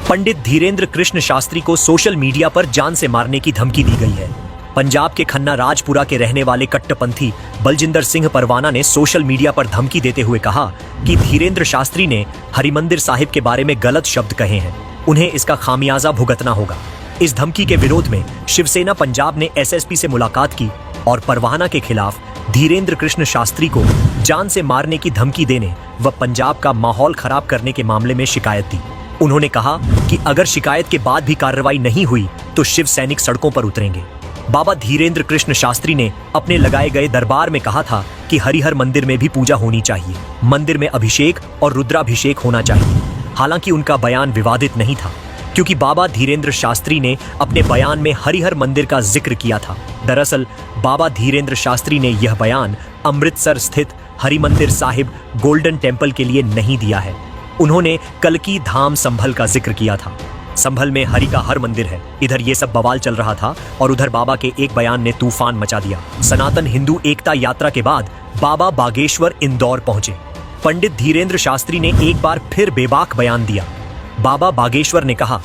पंडित धीरेन्द्र कृष्ण शास्त्री को social media पर जान से मारने की धमकी दी गई है। पंजाब के खन्ना राजपुरा के रहने वाले कट्टरपंथी बलजिंदर सिंह परवाना ने सोशल मीडिया पर धमकी देते हुए कहा कि धीरेन्द्र शास्त्री ने हरिमंदिर साहिब के बारे में गलत शब्द कहे हैं, उन्हें इसका खामियाजा भुगतना होगा। इस धमकी के विरोध में शिवसेना पंजाब ने एसएसपी से मुलाकात की और परवाना के खिलाफ धीरेन्द्र कृष्ण शास्त्री को जान से मारने की धमकी देने व पंजाब का माहौल खराब करने के मामले में शिकायत दी। उन्होंने कहा कि अगर शिकायत के बाद भी कार्रवाई नहीं हुई तो शिव सैनिक सड़कों पर उतरेंगे। बाबा धीरेन्द्र कृष्ण शास्त्री ने अपने लगाए गए दरबार में कहा था कि हरिहर मंदिर में भी पूजा होनी चाहिए, मंदिर में अभिषेक और रुद्राभिषेक होना चाहिए। हालांकि उनका बयान विवादित नहीं था, क्योंकि बाबा धीरेन्द्र शास्त्री ने अपने बयान में हरिहर मंदिर का जिक्र किया था। दरअसल बाबा धीरेन्द्र शास्त्री ने यह बयान अमृतसर स्थित हरिमंदिर साहिब गोल्डन टेम्पल के लिए नहीं दिया है। उन्होंने कलकी धाम संभल का जिक्र किया था। संभल में हरि का हर मंदिर है। इधर ये सब बवाल चल रहा था और उधर बाबा के एक बयान ने तूफान मचा दिया। सनातन हिंदू एकता यात्रा के बाद बाबा बागेश्वर इंदौर पहुंचे। पंडित धीरेन्द्र शास्त्री ने एक बार फिर बेबाक बयान दिया। बाबा बागेश्वर ने कहा,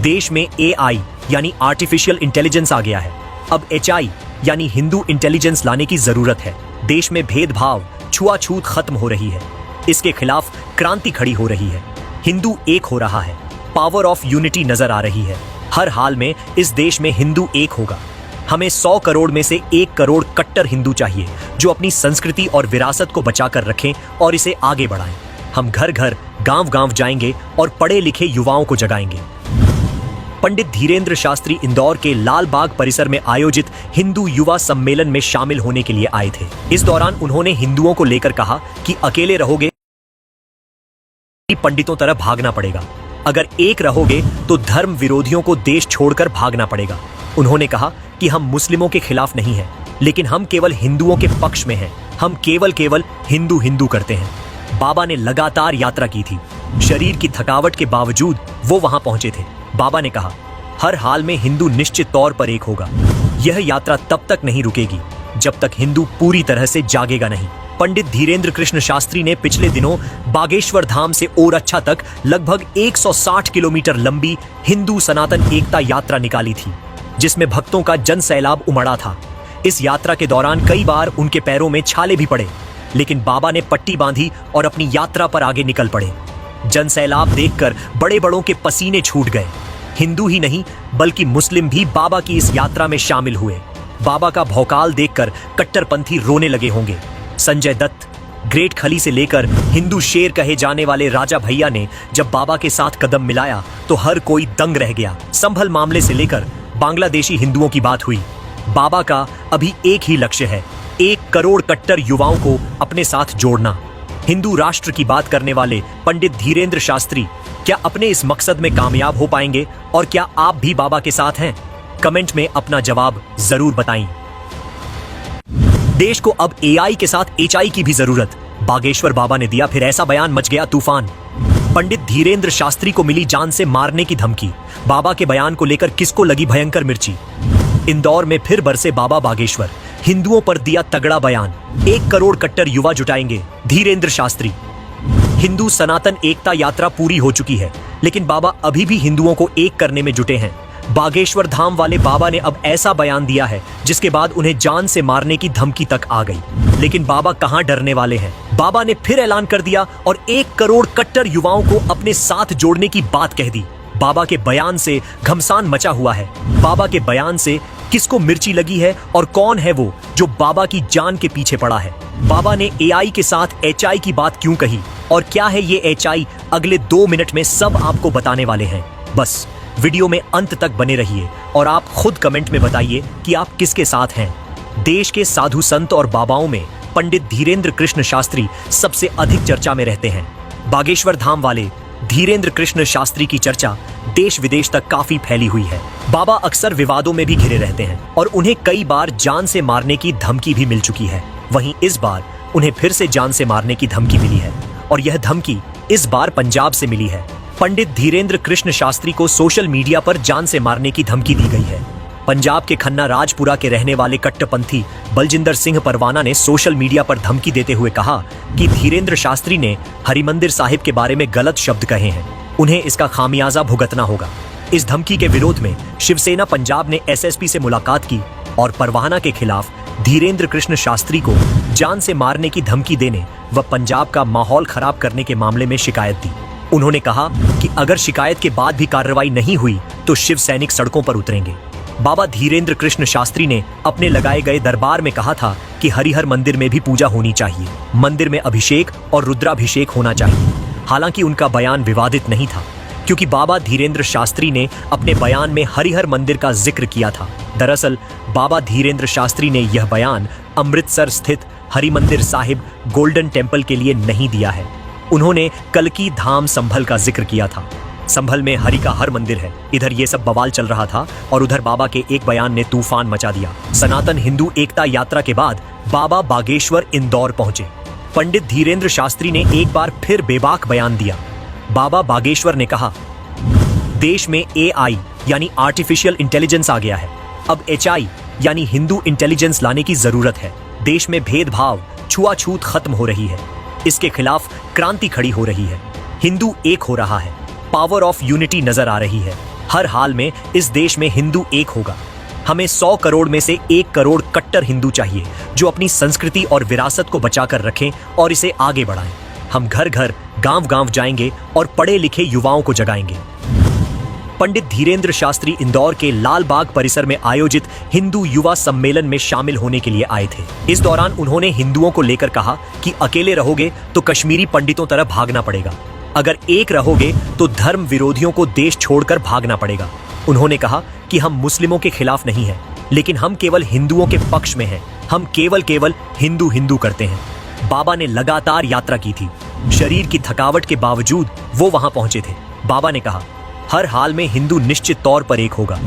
देश में एआई यानी आर्टिफिशियल इंटेलिजेंस आ गया है। अब एचआई यानी हिंदू इंटेलिजेंस लाने की जरूरत है। देश में भेदभाव, छुआछूत खत्म हो रही है। इसके खिलाफ क्रांति खड़ी हो रही है। हिंदू एक हो रहा है। पावर ऑफ यूनिटी नजर आ रही है। हर हाल में इस देश में हिंदू एक होगा। हमें 100 करोड़ में से 1 करोड़ कट्टर हिंदू चाहिए जो अपनी संस्कृति और विरासत को बचाकर रखें और इसे आगे बढ़ाएं। हम घर घर, गांव गांव जाएंगे और पढ़े लिखे युवाओं को जगाएंगे। पंडित धीरेन्द्र शास्त्री इंदौर के लाल बाग परिसर में आयोजित हिंदू युवा सम्मेलन में शामिल होने के लिए आए थे। इस दौरान उन्होंने हिंदुओं को लेकर कहा कि अकेले रहोगे, पंडितों तरह भागना पड़ेगा। अगर एक रहोगे तो धर्म विरोधियों को देश छोड़कर भागना पड़ेगा। उन्होंने कहा कि हम मुस्लिमों के खिलाफ नहीं हैं, लेकिन हम केवल हिंदुओं के पक्ष में हैं। हम केवल हिंदू हिंदू करते हैं। बाबा ने लगातार यात्रा की थी। शरीर की थकावट के बावजूद वो वहां पहुंचे थे। बाबा ने कहा, हर हाल में हिंदू निश्चित तौर पर एक होगा। यह यात्रा तब तक नहीं रुकेगी जब तक हिंदू पूरी तरह से जागेगा नहीं। पंडित धीरेन्द्र कृष्ण शास्त्री ने पिछले दिनों बागेश्वर धाम से ओरछा तक लगभग 160 किलोमीटर लंबी हिंदू सनातन एकता यात्रा निकाली थी, जिसमें भक्तों का जन सैलाब उमड़ा था। इस यात्रा के दौरान कई बार उनके पैरों में छाले भी पड़े, लेकिन बाबा ने पट्टी बांधी और अपनी यात्रा पर आगे निकल पड़े। जन सैलाब देखकर बड़े बड़ों के पसीने छूट गए। हिंदू ही नहीं बल्कि मुस्लिम भी बाबा की इस यात्रा में शामिल हुए। बाबा का भौकाल देखकर कट्टरपंथी रोने लगे होंगे। संजय दत्त, ग्रेट खली से लेकर हिंदू शेर कहे जाने वाले राजा भैया ने जब बाबा के साथ कदम मिलाया तो हर कोई दंग रह गया। संभल मामले से लेकर बांग्लादेशी हिंदुओं की बात हुई। बाबा का अभी एक ही लक्ष्य है, 1 करोड़ कट्टर युवाओं को अपने साथ जोड़ना। हिंदू राष्ट्र की बात करने वाले पंडित धीरेन्द्र शास्त्री क्या अपने इस मकसद में कामयाब हो पाएंगे और क्या आप भी बाबा के साथ हैं? कमेंट में अपना जवाब जरूर बताएं। देश को अब एआई के साथ एचआई की भी जरूरत, बागेश्वर बाबा ने दिया फिर ऐसा बयान, मच गया तूफान। पंडित धीरेन्द्र शास्त्री को मिली जान से मारने की धमकी। बाबा के बयान को लेकर किसको लगी भयंकर मिर्ची? इंदौर में फिर बरसे बाबा बागेश्वर। हिंदुओं पर दिया तगड़ा बयान। 1 करोड़ कट्टर युवा जुटाएंगे, धीरेन्द्र शास्त्री। हिंदू सनातन एकता यात्रा पूरी हो चुकी है, लेकिन बाबा अभी भी हिंदुओं को एक करने में जुटे हैं। बागेश्वर धाम वाले बाबा ने अब ऐसा बयान दिया है जिसके बाद उन्हें जान से मारने की धमकी तक आ गई। लेकिन बाबा कहां डरने वाले हैं। बाबा ने फिर ऐलान कर दिया और 1 करोड़ कट्टर युवाओं को अपने साथ जोड़ने की बात कह दी। बाबा के बयान से घमसान मचा हुआ है। बाबा के बयान से किसको मिर्ची लगी है और कौन है वो जो बाबा की जान के पीछे पड़ा है? बाबा ने एआई के साथ एचआई की बात क्यों कही और क्या है ये एचआई? अगले 2 मिनट में सब आपको बताने वाले हैं। बस वीडियो में अंत तक बने रहिए और आप खुद कमेंट में बताइए कि आप किसके साथ हैं। देश के साधु संत और बाबाओं में पंडित धीरेन्द्र कृष्ण शास्त्री सबसे अधिक चर्चा में रहते हैं। बागेश्वर धाम वाले धीरेन्द्र कृष्ण शास्त्री की चर्चा देश विदेश तक काफी फैली हुई है। बाबा अक्सर विवादों में भी घिरे रहते हैं और उन्हें कई बार जान से मारने की धमकी भी मिल चुकी है। वहीं इस बार उन्हें फिर से जान से मारने की धमकी मिली है और यह धमकी इस बार पंजाब से मिली है। पंडित धीरेन्द्र कृष्ण शास्त्री को सोशल मीडिया पर जान से मारने की धमकी दी गई है। पंजाब के खन्ना राजपुरा के रहने वाले कट्टरपंथी बलजिंदर सिंह परवाना ने सोशल मीडिया पर धमकी देते हुए कहा कि धीरेन्द्र शास्त्री ने हरिमंदिर साहिब के बारे में गलत शब्द कहे हैं, उन्हें इसका खामियाजा भुगतना होगा। इस धमकी के विरोध में शिवसेना पंजाब ने एसएसपी से मुलाकात की और परवाना के खिलाफ धीरेन्द्र कृष्ण शास्त्री को जान से मारने की धमकी देने व पंजाब का माहौल खराब करने के मामले में शिकायत दी। उन्होंने कहा कि अगर शिकायत के बाद भी कार्रवाई नहीं हुई तो शिव सैनिक सड़कों पर उतरेंगे। बाबा धीरेन्द्र कृष्ण शास्त्री ने अपने लगाए गए दरबार में कहा था कि हरिहर मंदिर में भी पूजा होनी चाहिए, मंदिर में अभिषेक और रुद्राभिषेक होना चाहिए। हालांकि उनका बयान विवादित नहीं था, क्योंकि बाबा धीरेन्द्र शास्त्री ने अपने बयान में हरिहर मंदिर का जिक्र किया था। दरअसल बाबा धीरेन्द्र शास्त्री ने यह बयान अमृतसर स्थित हरिमंदिर साहिब गोल्डन टेम्पल के लिए नहीं दिया है। उन्होंने कलकी धाम संभल का जिक्र किया था। संभल में हरि का हर मंदिर है। इधर ये सब बवाल चल रहा था और उधर बाबा के एक बयान ने तूफान मचा दिया। सनातन हिंदू एकता यात्रा के बाद बाबा बागेश्वर इंदौर पहुंचे। पंडित धीरेन्द्र शास्त्री ने एक बार फिर बेबाक बयान दिया। बाबा बागेश्वर ने कहा, देश में AI यानी आर्टिफिशियल इंटेलिजेंस आ गया है। अब HI यानी हिंदू इंटेलिजेंस लाने की जरूरत है। देश में भेदभाव, छुआछूत खत्म हो रही है। इसके खिलाफ क्रांति खड़ी हो रही है। हिंदू एक हो रहा है। पावर ऑफ यूनिटी नजर आ रही है। हर हाल में इस देश में हिंदू एक होगा। हमें 100 करोड़ में से 1 करोड़ कट्टर हिंदू चाहिए, जो अपनी संस्कृति और विरासत को बचाकर रखें और इसे आगे बढ़ाएं। हम घर घर, गांव गांव जाएंगे और पढ़े लिखे युवाओं को जगाएंगे। पंडित धीरेन्द्र शास्त्री इंदौर के लाल बाग परिसर में आयोजित हिंदू युवा सम्मेलन में शामिल होने के लिए आए थे। इस दौरान उन्होंने हिंदुओं को लेकर कहा कि अकेले रहोगे तो कश्मीरी पंडितों तरह भागना पड़ेगा, अगर एक रहोगे तो धर्म विरोधियों को देश छोड़कर भागना पड़ेगा। उन्होंने कहा कि हम मुस्लिमों के खिलाफ नहीं हैं, लेकिन हम केवल हिंदुओं के पक्ष में हैं। हम केवल हिंदू हिंदू करते हैं। बाबा ने लगातार यात्रा की थी। शरीर की थकावट के बावजूद वो वहां पहुंचे थे। बाबा ने कहा, हर हाल में हिंदू निश्चित तौर पर एक होगा।